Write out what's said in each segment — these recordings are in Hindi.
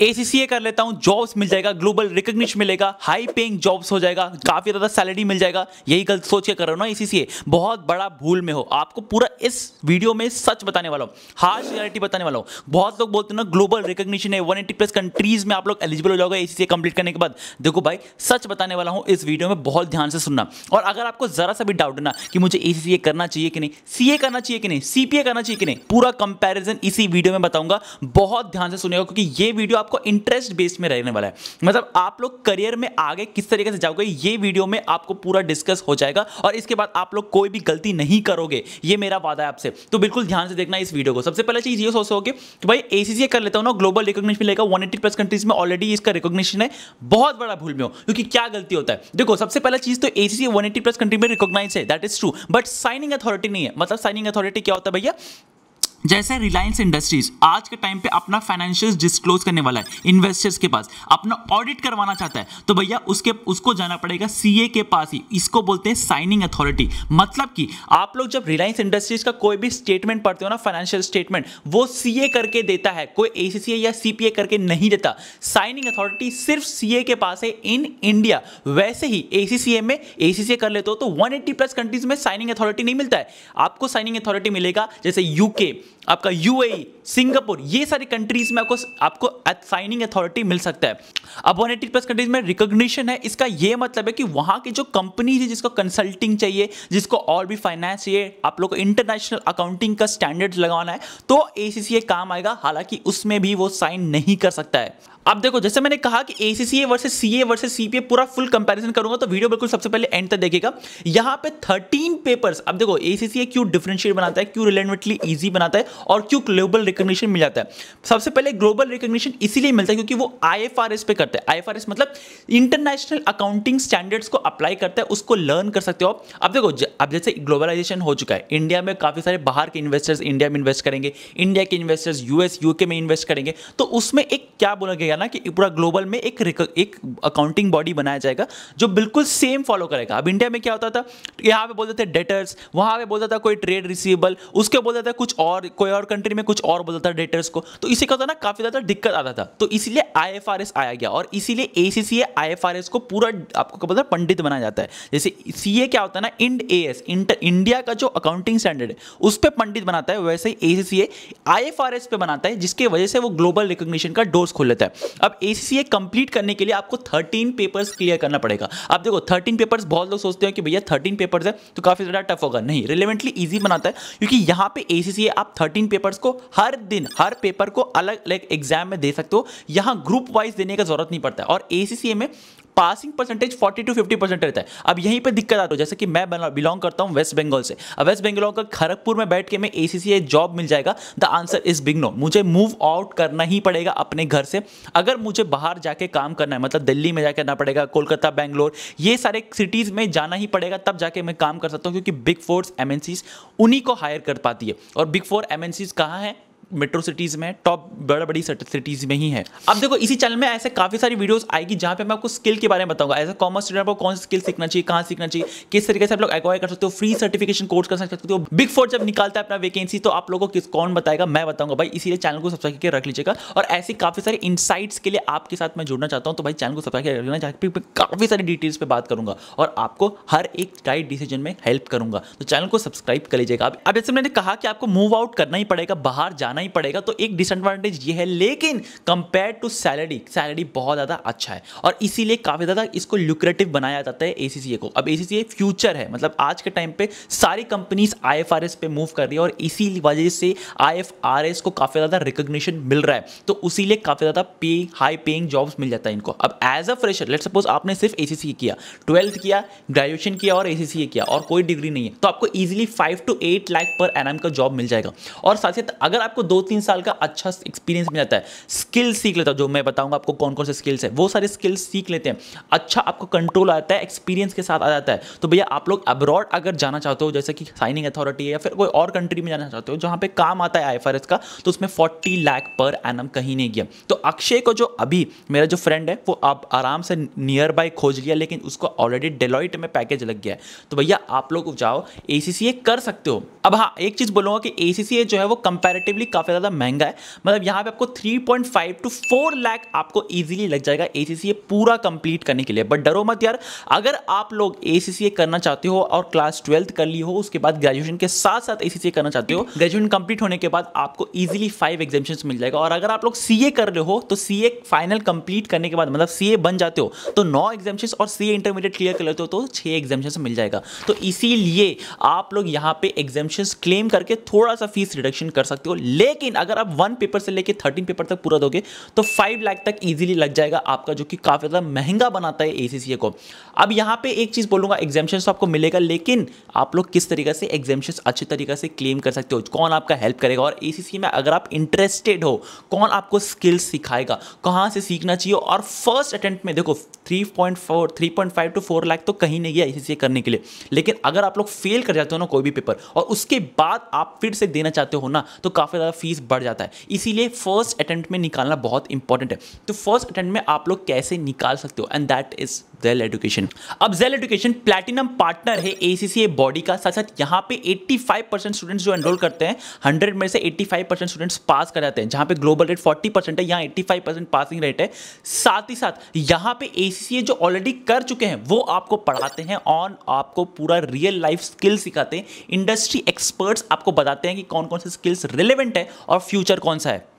ACCA कर लेता हूं, जॉब्स मिल जाएगा, ग्लोबल रिकॉग्निशन मिलेगा, हाई पेइंग जॉब्स हो जाएगा, काफी ज्यादा सैलरी मिल जाएगा। यही गलत सोच के कर रहा हूं ना ACCA, बहुत बड़ा भूल में हो। आपको पूरा इस वीडियो में सच बताने वाला हूं, हार्श रियलिटी बताने वाला हूं। बहुत लोग बोलते हैं ना ग्लोबल रिकॉग्निशन है, 180 प्लस कंट्रीज में आप लोग एलिजिबल हो जाओगे ACCA कंप्लीट करने के बाद। देखो भाई, सच बताने वाला हूं इस वीडियो में, बहुत ध्यान से सुनना। और अगर आपको जरा सा भी डाउट है ना कि मुझे ACCA करना चाहिए कि नहीं, CA करना चाहिए कि नहीं, CPA करना चाहिए कि नहीं, पूरा कंपैरिजन इसी वीडियो में बताऊंगा। बहुत ध्यान से सुनिएगा क्योंकि ये वीडियो आपको इंटरेस्ट बेस्ड में रहने वाला है। मतलब आप लोग करियर में आगे किस तरीके से जाओगे, ये वीडियो में आपको पूरा डिस्कस हो जाएगा। और इसके बाद आप लोग कोई भी गलती नहीं करोगे, ये मेरा वादा है आपसे। तो बिल्कुल ध्यान से देखना इस वीडियो को। सबसे पहले चीज ये सोचोगे कि भाई ACCA कर लेता हूं ना, ग्लोबल रिकॉग्निशन मिलेगा, 180 प्लस कंट्रीज में ऑलरेडी इसका रिकॉग्निशन है। बहुत बड़ा भूल में हो, क्योंकि क्या गलती होता है। देखो, सबसे पहला चीज तो ACCA 180 प्लस कंट्री में रिकॉग्नाइज है, that is true, but signing authority नहीं है। मतलब साइनिंग अथॉरिटी क्या होता है भैया? जैसे रिलायंस इंडस्ट्रीज आज के टाइम पे अपना फाइनेंशियल्स डिस्क्लोज करने वाला है इन्वेस्टर्स के पास, अपना ऑडिट करवाना चाहता है, तो भैया उसको जाना पड़ेगा CA के पास ही। इसको बोलते हैं साइनिंग अथॉरिटी। मतलब कि आप लोग जब रिलायंस इंडस्ट्रीज का कोई भी स्टेटमेंट पढ़ते हो ना, फाइनेंशियल स्टेटमेंट, वो CA करके देता है, कोई ACCA या CPA करके नहीं देता। साइनिंग अथॉरिटी सिर्फ CA के पास है इन इंडिया। वैसे ही ACCA में ACCA कर लेते हो तो 180 प्लस कंट्रीज में साइनिंग अथॉरिटी नहीं मिलता है। आपको साइनिंग अथॉरिटी मिलेगा जैसे UK, आपका UAE, सिंगापुर, ये सारी कंट्रीज में आपको साइनिंग अथॉरिटी मिल सकता है। अब 180 प्लस कंट्रीज में रिकॉग्निशन है, इसका ये मतलब है कि वहां की जो कंपनीज है जिसको कंसल्टिंग चाहिए, जिसको और भी फाइनेंस चाहिए, आप लोग को इंटरनेशनल अकाउंटिंग का स्टैंडर्ड्स लगाना है, तो ACCA काम आएगा। हालांकि उसमें भी वो साइन नहीं कर सकता है। अब देखो, जैसे मैंने कहा कि ACCA versus CA versus CPA पूरा फुल कंपैरिजन करूंगा, तो वीडियो बिल्कुल सबसे पहले एंड तक देखिएगा। यहां पे 13 पेपर्स। अब देखो ACCA क्यों डिफरेंशिएट बनाता है, क्यों रिलेवेंटली इजी बनाता है, और क्यों ग्लोबल रिकॉग्निशन मिल जाता है। सबसे पहले ग्लोबल रिकॉग्निशन इसीलिए मिलता है क्योंकि वो IFRS पे करता है। IFRS मतलब इंटरनेशनल अकाउंटिंग स्टैंडर्ड्स को अप्लाई करता है, उसको लर्न कर सकते हो। अब देखो, अब जैसे ग्लोबलाइजेशन हो चुका है, इंडिया में काफी सारे बाहर के इन्वेस्टर्स इंडिया में इन्वेस्ट करेंगे, इंडिया के इन्वेस्टर्स US UK में इन्वेस्ट करेंगे, तो उसमें एक क्या बोला गया ना कि पूरा ग्लोबल में एक अकाउंटिंग बॉडी बनाया जाएगा जो बिल्कुल सेम फॉलो करेगा। अब इंडिया में क्या होता था, यहां पे बोलते थे डेटर्स, वहां पे बोलता था कोई ट्रेड रिसीवेबल, उसके बोलता था कुछ और, कोई और कंट्री में कुछ और बोलता था डेटर्स को। तो इसी का होता ना काफी ज्यादा दिक्कत आता था। तो इसीलिए IFRS आया गया, और इसीलिए ACCA IFRS को पूरा आपको क्या बोलता है, पंडित बनाया जाता है। जैसे CA क्या होता है ना, इंड AS, इंडिया का जो अकाउंटिंग स्टैंडर्ड है उस पर पंडित बनाता है, वैसे ही ACCA IFRS पे बनाता है, जिसके वजह से वो ग्लोबल रिकॉग्निशन का डोर्स खोल लेता है। अब ACCA कंप्लीट करने के लिए आपको 13 पेपर्स क्लियर करना पड़ेगा। अब देखो 13 पेपर्स, बहुत लोग सोचते हैं कि भैया 13 पेपर्स है तो काफी ज्यादा टफ होगा। नहीं, रिलेवेंटली इजी बनाता है, क्योंकि यहां पे ACCA आप 13 पेपर्स को हर दिन, हर पेपर को अलग अलग एग्जाम में दे सकते हो। यहां ग्रुप वाइज देने का जरूरत नहीं पड़ता है। और ACCA में पासिंग परसेंटेज 40 to 50% रहता है। अब यहीं पे दिक्कत आती है, जैसे कि मैं बिलोंग करता हूं वेस्ट बंगाल से। अब वेस्ट बंगाल का खड़गपुर में बैठ के मैं ACCA जॉब मिल जाएगा, the answer is big no. मुझे मूव आउट करना ही पड़ेगा अपने घर से। अगर मुझे बाहर जाके काम करना है, मतलब दिल्ली में जाके करना पड़ेगा, कोलकाता, बैंगलोर, ये सारे सिटीज में जाना ही पड़ेगा, तब जाके मैं काम कर सकता हूं, क्योंकि बिग 4 MNCs उन्हीं को हायर कर पाती है। और बिग 4 MNCs कहां है? मेट्रो सिटीज में, टॉप बड़ी सिटीज में ही है। अब देखो, इसी चैनल में ऐसे काफी सारी वीडियोस आएगी जहां पे मैं आपको स्किल के बारे में बताऊंगा। एज अ कॉमर्स स्टूडेंट आपको कौन सी स्किल सीखना चाहिए, कहां सीखना चाहिए, किस तरीके से आप लोग एक्वायर कर सकते हो, फ्री सर्टिफिकेशन कोर्स कर सकते हो। बिग 4 जब निकालता है अपना वैकेंसी, तो आप लोगों को कौन बताएगा? मैं बताऊंगा भाई। इसीलिए चैनल को सब्सक्राइब करके रख लीजिएगा। और ऐसी काफी सारे इनसाइट्स के लिए आपके साथ मैं जुड़ना चाहता हूं, तो भाई चैनल को सब्सक्राइब करके रखना, जहां पे काफी सारी डिटेल्स पे बात करूंगा और आपको हर एक राइट डिसीजन में हेल्प करूंगा। तो चैनल को सब्सक्राइब कर लीजिएगा। अब जैसे मैंने कहा कि आपको मूव आउट करना ही पड़ेगा, बाहर जाना ही पड़ेगा, तो एक डिसएडवांटेज ये है, लेकिन कंपेयर टू सैलरी बहुत ज्यादा अच्छा है, और इसीलिए काफी ज्यादा इसको ल्यूक्रेटिव बनाया जाता है ACCA को। अब ACCA फ्यूचर है, मतलब आज के टाइम पे सारी कंपनीज IFRS पे मूव कर रही है, और इसी वजह से IFRS को काफी ज्यादा रिकॉग्निशन मिल रहा है, तो इसीलिए काफी ज्यादा हाई पेइंग जॉब्स मिल जाता है इनको। अब as a fresher, let's suppose आपने सिर्फ ACCA किया, 12th किया, ग्रेजुएशन किया और ACCA किया, और कोई डिग्री नहीं है, तो आपको easily 5 to 8 lakh per annum का जॉब मिल जाएगा। और साथ ही अगर आपको 2-3 साल का अच्छा एक्सपीरियंस मिल जाता है, स्किल सीख लेता है, जो मैं बताऊंगा आपको कौन कौन से स्किल्स है, वो सारे स्किल्स सीख लेते हैं, अच्छा आपको कंट्रोल आता है, एक्सपीरियंस के साथ आ जाता है, तो भैया आप लोग अब्रॉड अगर जाना चाहते हो, जैसे कि साइनिंग अथॉरिटी है, या फिर कोई और कंट्री में जाना चाहते हो जहां पे काम आता है IFRS का, तो उसमें 40 लाख पर एनम कहीं नहीं गया। तो अक्षय को, जो अभी मेरा जो फ्रेंड है, वो आप आराम से नियर बाय खोज लिया, लेकिन उसको ऑलरेडी डेलॉइट में पैकेज लग गया है। तो भैया आप लोग जाओ, ACCA कर सकते हो। अब हाँ, एक चीज बोलूंगा कि ACCA जो है वो कंपैरेटिवली काफ़ी ज़्यादा महंगा है। मतलब यहाँ पे आपको 3.5 to 4 लाख आपको ईजिली लग जाएगा ACCA पूरा कंप्लीट करने के लिए। बट डरो मत यार, अगर आप लोग ACCA करना चाहते हो और क्लास 12th कर ली हो, उसके बाद ग्रेजुएशन के साथ साथ ACCA करना चाहते हो, ग्रेजुएशन कंप्लीट होने के बाद आपको ईजिली 5 एग्जामिशंस मिल जाएगा। और अगर आप लोग CA कर रहे हो तो CA फाइनल कंप्लीट करने के बाद मतलब CA बन जाते हो तो 9 एग्जामिशंस और CA इंटरमीडिएट क्लियर कर लेते हो तो 6 एग्जामिशंस मिल जाएगा। तो इसीलिए आप लोग यहाँ पे एग्जामिशंस क्लेम करके थोड़ा सा फीस रिडक्शन कर सकते हो। लेकिन अगर आप 1 पेपर से लेके 13 पेपर तक पूरा दोगे तो 5 लाख तक इजीली लग जाएगा आपका, जो कि काफी ज्यादा महंगा बनाता है ACCA को। अब यहाँ पे एक चीज बोलूंगा, एग्जामिशंस तो आपको मिलेगा, लेकिन आप लोग किस तरीके से एग्जामिशंस अच्छी तरीके से क्लेम कर सकते हो, कौन आपका हेल्प करेगा, और ACCA में अगर आप इंटरेस्टेड हो कौन आपको स्किल्स सिखाएगा, कहां से सीखना चाहिए। और फर्स्ट अटेम्प्ट में देखो 3.5 to 4 लाख तो कहीं नहीं गया ACCA करने के लिए। लेकिन अगर आप लोग फेल कर जाते हो ना कोई भी पेपर और उसके बाद आप फिर से देना चाहते हो ना, तो काफी ज्यादा फीस बढ़ जाता है। इसीलिए फर्स्ट अटेम्प्ट में निकालना बहुत इंपॉर्टेंट है। तो फर्स्ट अटेम्प्ट में आप लोग कैसे निकाल सकते हो, and that is Zell education. अब जेल एजुकेशन प्लैटिनम पार्टनर है ACCA बॉडी का। साथ साथ यहाँ पे 85% स्टूडेंट्स जो एनरोल करते हैं, 100 में से 85% स्टूडेंट्स पास कर जाते हैं। जहाँ पे ग्लोबल रेट 40% है, यहाँ 85% पासिंग रेट है। साथ ही साथ यहाँ पे ACCA जो ऑलरेडी कर चुके हैं वो आपको पढ़ाते हैं और आपको पूरा रियल लाइफ स्किल सिखाते हैं। इंडस्ट्री एक्सपर्ट्स आपको बताते हैं कि कौन कौन से स्किल्स रिलेवेंट है और फ्यूचर कौन सा है।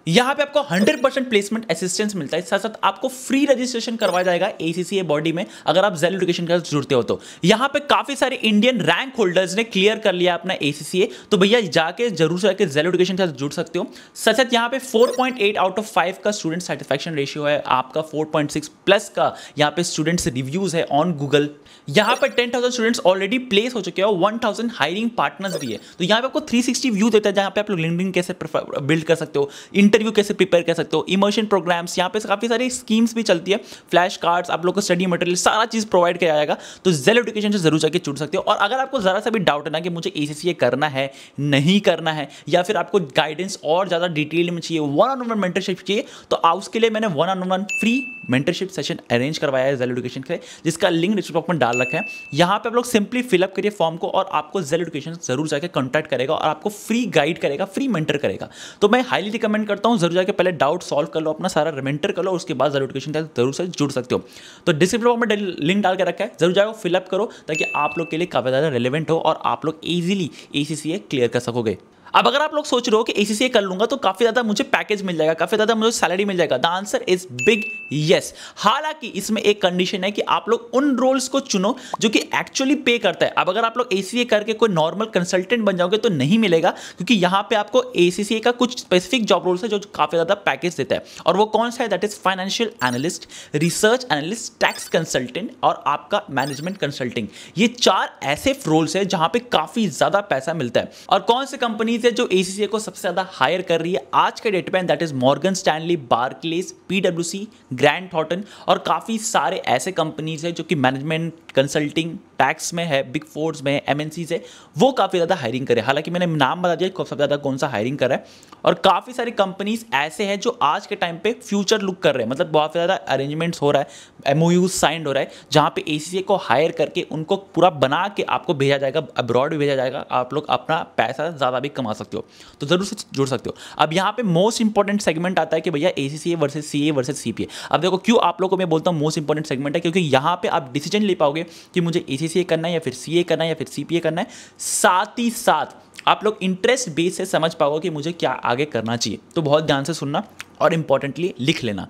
यहाँ पे आपको 100% प्लेसमेंट असिस्टेंस मिलता है। साथ साथ आपको फ्री रजिस्ट्रेशन करवाया जाएगा ACCA बॉडी में अगर आप जेल एजुकेशन के साथ जुड़ते हो तो। यहाँ पे काफी सारे इंडियन रैंक होल्डर्स ने क्लियर कर लिया अपना ACCA, तो भैया जाके जरूर से जाके जेल एजुकेशन के साथ जुड़ सकते हो। साथ साथ यहाँ पे 4.8 आउट ऑफ 5 का स्टूडेंट सेटिस्फैक्शन रेशियो है, आपका 4.6 प्लस का यहाँ पे स्टूडेंट्स रिव्यूज है ऑन गूगल। यहाँ पे 10,000 स्टूडेंट्स ऑलरेडी प्लेस हो चुके हैं, 1,000 हायरिंग पार्टनर्स भी है। तो यहाँ पे आपको 360 व्यू देता है, जहाँ पे आप लोग लिंक्डइन कैसे बिल्ड कर सकते हो, इंटरव्यू कैसे प्रिपेयर कर सकते हो, इमर्शन प्रोग्राम्स, यहाँ पे काफी सारी स्कीम्स भी चलती है, फ्लैश कार्ड्स, आप लोग को स्टडी मटेरियल सारा चीज प्रोवाइड किया जाएगा। तो जेल एजुकेशन से जरूर जाके जुड़ सकते हो। और अगर आपको जरा सा भी डाउट है ना कि मुझे ACCA करना है नहीं करना है, या फिर आपको गाइडेंस और ज्यादा डिटेल में चाहिए, 1-on-1 मेंटरशिप चाहिए, तो उसके लिए मैंने 1-on-1 free mentorship session arrange करवाया है जेल एजुकेशन के, जिसका लिंक डिस्क्रिप्शन में डाल रखा है। यहाँ पे आप लोग सिंपली फिलअप करिए फॉर्म को और आपको जेल एजुकेशन जरूर जाके कॉन्टैक्ट करेगा और आपको फ्री गाइड करेगा, फ्री मेंटर करेगा। तो मैं हाईली रिकमेंड करता हूँ जरूर जाके पहले डाउट सॉल्व कर लो, अपना सारा रिमेंटर कर लो, उसके बाद जेल एजुकेशन के साथ जरूर से जुड़ सकते हो। तो डिस्क्रिप्शन में लिंक डाल के रखा है, जरूर जाओ फिलअप करो ताकि आप लोग के लिए काफी ज्यादा रिलेवेंट हो और आप लोग इजीली ACCA क्लियर कर सकोगे। अब अगर आप लोग सोच रहे हो कि ACCA कर लूंगा तो काफी ज्यादा मुझे पैकेज मिल जाएगा, काफी ज्यादा मुझे सैलरी मिल जाएगा, the answer is big yes. हालांकि इसमें एक कंडीशन है कि आप लोग उन रोल्स को चुनो जो कि एक्चुअली पे करता है। अब अगर आप लोग ACCA करके कोई नॉर्मल कंसल्टेंट बन जाओगे तो नहीं मिलेगा, क्योंकि यहां पे आपको ACCA का कुछ स्पेसिफिक जॉब रोल्स है जो काफी ज्यादा पैकेज देता है। और वो कौन सा है, that is financial analyst, research analyst, tax consultant और आपका मैनेजमेंट कंसल्टिंग। ये 4 ऐसे रोल्स है जहां पे काफी ज्यादा पैसा मिलता है। और कौन से कंपनीज है जो ACCA को सबसे ज्यादा हायर कर रही है आज के डेट में, that is Morgan Stanley, Barclays, PwC, grand Thornton और काफी सारे ऐसे कंपनीज है जो कि मैनेजमेंट कंसल्टिंग टैक्स में है, बिग फोर्स में है, MNCs है, वो काफी ज्यादा हायरिंग करे। हालांकि मैंने नाम बता दिया सबसे ज्यादा कौन सा हायरिंग कर रहा है। और काफी सारी कंपनीज ऐसे हैं जो आज के टाइम पे फ्यूचर लुक कर रहे हैं, मतलब बहुत ज्यादा अरेंजमेंट्स हो रहा है, MOU साइंड हो रहा है, जहां पे ACCA को हायर करके उनको पूरा बना के आपको भेजा जाएगा, अब्रॉड भी भेजा जाएगा, आप लोग अपना पैसा ज्यादा भी कमा सकते हो। तो जरूर से जुड़ सकते हो। अब यहाँ पे मोस्ट इंपॉर्टेंट सेगमेंट आता है कि भैया ACCA versus CA versus CPA। अब देखो क्यों आप लोगों को मैं बोलता हूँ मोस्ट इंपॉर्टेंट सेगमेंट है, क्योंकि यहाँ पे आप डिसीजन ले पाओगे कि मुझे ACCA करना है या फिर CA करना है या फिर CPA करना है। साथ ही साथ आप लोग इंटरेस्ट बेस से समझ पाओगे कि मुझे क्या आगे करना चाहिए। तो बहुत ध्यान से सुनना और इंपॉर्टेंटली लिख लेना।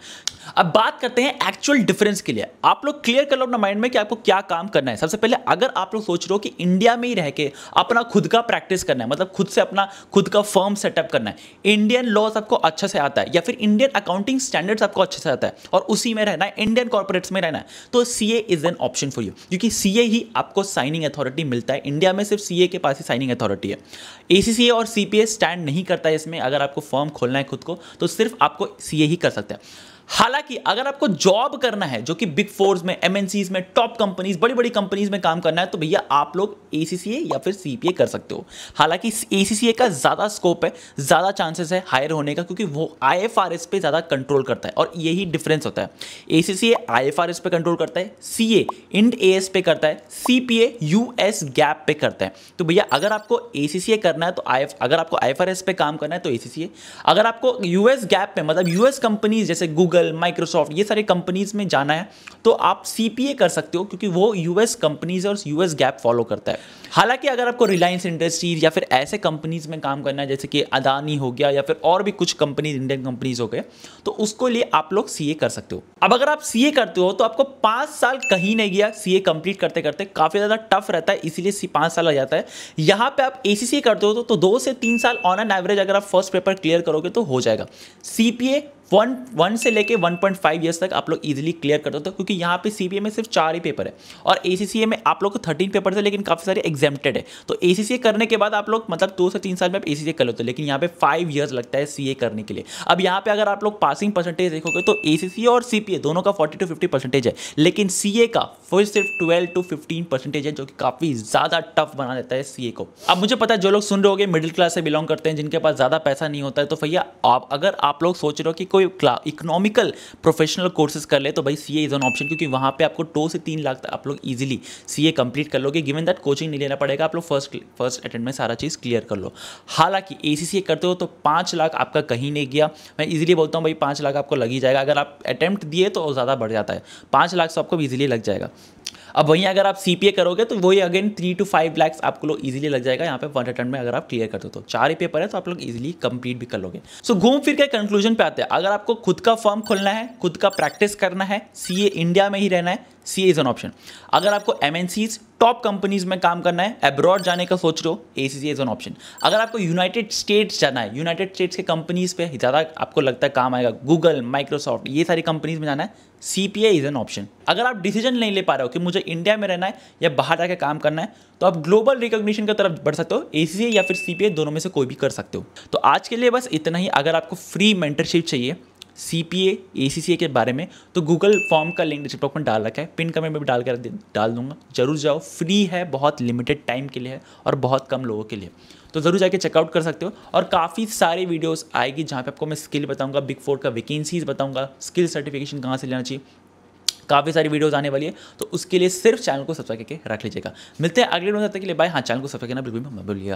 अब बात करते हैं एक्चुअल डिफरेंस के लिए। आप लोग क्लियर कर लो अपना माइंड में कि आपको क्या काम करना है। सबसे पहले अगर आप लोग सोच रहे हो कि इंडिया में ही रह के अपना खुद का प्रैक्टिस करना है, मतलब खुद से अपना खुद का फर्म सेटअप करना है, इंडियन लॉज आपको अच्छे से आता है या फिर इंडियन अकाउंटिंग स्टैंडर्ड्स आपको अच्छे से आता है और उसी में रहना है, इंडियन कॉर्पोरेट्स में रहना है, तो CA is an option for you, क्योंकि CA ही आपको साइनिंग अथॉरिटी मिलता है। इंडिया में सिर्फ CA के पास ही साइनिंग अथॉरिटी है। ACCA और CPA स्टैंड नहीं करता है इसमें। अगर आपको फर्म खोलना है खुद को तो सिर्फ आपको CA ही कर सकते हैं। हालांकि अगर आपको जॉब करना है जो कि बिग फोर्स में, एमएनसीज में, टॉप कंपनीज, बड़ी बड़ी कंपनीज में काम करना है, तो भैया आप लोग एसीसीए या फिर सीपीए कर सकते हो। हालांकि एसीसीए का ज्यादा स्कोप है, ज्यादा चांसेस है हायर होने का, क्योंकि वो आईएफआरएस पे ज्यादा कंट्रोल करता है और यही डिफरेंस होता है। एसीसीए आईएफआरएस पे कंट्रोल करता है, सीए इंड एएस पे करता है, सीपीए यूएस गैप पे करता है। तो भैया अगर आपको एसीसीए करना है तो अगर आपको आईएफआरएस पे काम करना है तो एसीसीए, अगर आपको यूएस गैप पे मतलब यूएस कंपनीज जैसे गूगल, माइक्रोसॉफ्ट, ये सारी कंपनीज में जाना है तो आप सीपीए कर सकते हो, क्योंकि वो यूएस कंपनीज और यूएस गैप फॉलो करता है। हालांकि अगर आपको रिलायंस इंडस्ट्रीज या फिर ऐसे कंपनीज में काम करना है जैसे कि अदानी हो गया या फिर और भी कुछ कंपनीज, इंडियन कंपनीज हो गए, तो उसको लिए आप लोग सीए कर सकते हो। अब अगर आप सीए करते हो तो आपको 5 साल कहीं नहीं गया, सीए कंप्लीट करते करते काफी ज्यादा टफ रहता है, इसीलिए 5 साल लग जाता है। यहां पे आप एसीसीए करते हो तो 2 से 3 साल ऑन एन एवरेज अगर आप फर्स्ट पेपर क्लियर करोगे तो हो जाएगा। सीपीए 1 से लेके 1.5 ईयर्स तक आप लोग इजीली क्लियर कर देते हो, क्योंकि यहाँ पे सीपीए में सिर्फ 4 ही पेपर है और एसीसीए में आप लोग को 13 पेपर है, लेकिन काफी सारे एग्जेम्प्टेड है। तो एसीसीए करने के बाद आप लोग मतलब 2 से 3 साल में आप एसीसीए कर लेते हो, लेकिन यहाँ पे 5 ईयर्स लगता है सीए करने के लिए। अब यहाँ पे अगर आप लोग पासिंग परसेंटेज देखोगे तो एसीसीए और सीपीए दोनों का 40 to 50% है, लेकिन सीए का सिर्फ 12 to 15% है, जो कि काफी ज्यादा टफ बना देता है सीए को। अब मुझे पता है जो लोग सुन रहे होंगे मिडिल क्लास से बिलोंग करते हैं, जिनके पास ज्यादा पैसा नहीं होता है, तो भैया अगर आप लोग सोच रहे हो कि कोई इकोनॉमिकल प्रोफेशनल कोर्सेज कर ले तो भाई सीए इज एन ऑप्शन, क्योंकि वहां पे आपको 2 से 3 लाख तक आप लोग इजीली सीए कंप्लीट कर लोगे। गिवन दैट कोचिंग नहीं लेना पड़ेगा, आप लोग फर्स्ट अटेम्प्ट में सारा चीज़ क्लियर कर लो। हालांकि एसीसीए करते हो तो 5 लाख आपका कहीं नहीं गया, मैं इजीली बोलता हूँ भाई 5 लाख आपको लग ही जाएगा। अगर आप अटेम्प्ट दिए तो ज़्यादा बढ़ जाता है, 5 लाख तो आपको इजीली लग जाएगा। अब वहीं अगर आप सीपीए करोगे तो वही अगेन 3 to 5 लाख आपको लोग इजीली लग जाएगा यहाँ पे 1 अटेम्प्ट में, अगर आप क्लियर करते हो तो 4 ही पेपर है तो आप लोग इजीली कंप्लीट भी कर लोगे। सो घूम फिर के कंक्लूजन पे आते हैं, अगर आपको खुद का फर्म खोलना है, खुद का प्रैक्टिस करना है, सीए इंडिया में ही रहना है, सीए इज एन ऑप्शन। अगर आपको एमएनसीज टॉप कंपनीज में काम करना है, अब्रॉड जाने का सोच रहे हो, एसीसीए इज एन ऑप्शन। अगर आपको यूनाइटेड स्टेट्स जाना है, यूनाइटेड स्टेट्स के कंपनीज पे ज़्यादा आपको लगता है काम आएगा, गूगल, माइक्रोसॉफ्ट, ये सारी कंपनीज में जाना है, सीपीए इज एन ऑप्शन। अगर आप डिसीजन नहीं ले पा रहे हो कि मुझे इंडिया में रहना है या बाहर जाकर काम करना है, तो आप ग्लोबल रिकॉग्निशन की तरफ बढ़ सकते हो, एसीसीए या फिर सीपीए, दोनों में से कोई भी कर सकते हो। तो आज के लिए बस इतना ही। अगर आपको फ्री मेंटरशिप चाहिए सीपीए एसीसीए के बारे में तो गूगल फॉर्म का लिंक डिस्क्रिप्शन में डाल रखा है, पिन कमेंट में भी डाल दूंगा, जरूर जाओ, फ्री है, बहुत लिमिटेड टाइम के लिए है और बहुत कम लोगों के लिए, तो ज़रूर जाके चेकआउट कर सकते हो। और काफ़ी सारी वीडियोस आएगी जहाँ पे आपको मैं स्किल बताऊंगा, बिग फोर का वैकेंसीज बताऊंगा, स्किल सर्टिफिकेशन कहाँ से लेना चाहिए, काफ़ी सारी वीडियोस आने वाली है, तो उसके लिए सिर्फ चैनल को सब्सक्राइब करके रख लीजिएगा। मिलते हैं अगले वीडियो में, तब तक के लिए बाय। हाँ, चैनल को सब्सक्राइब करना बिल्कुल भी मत भूलिएगा।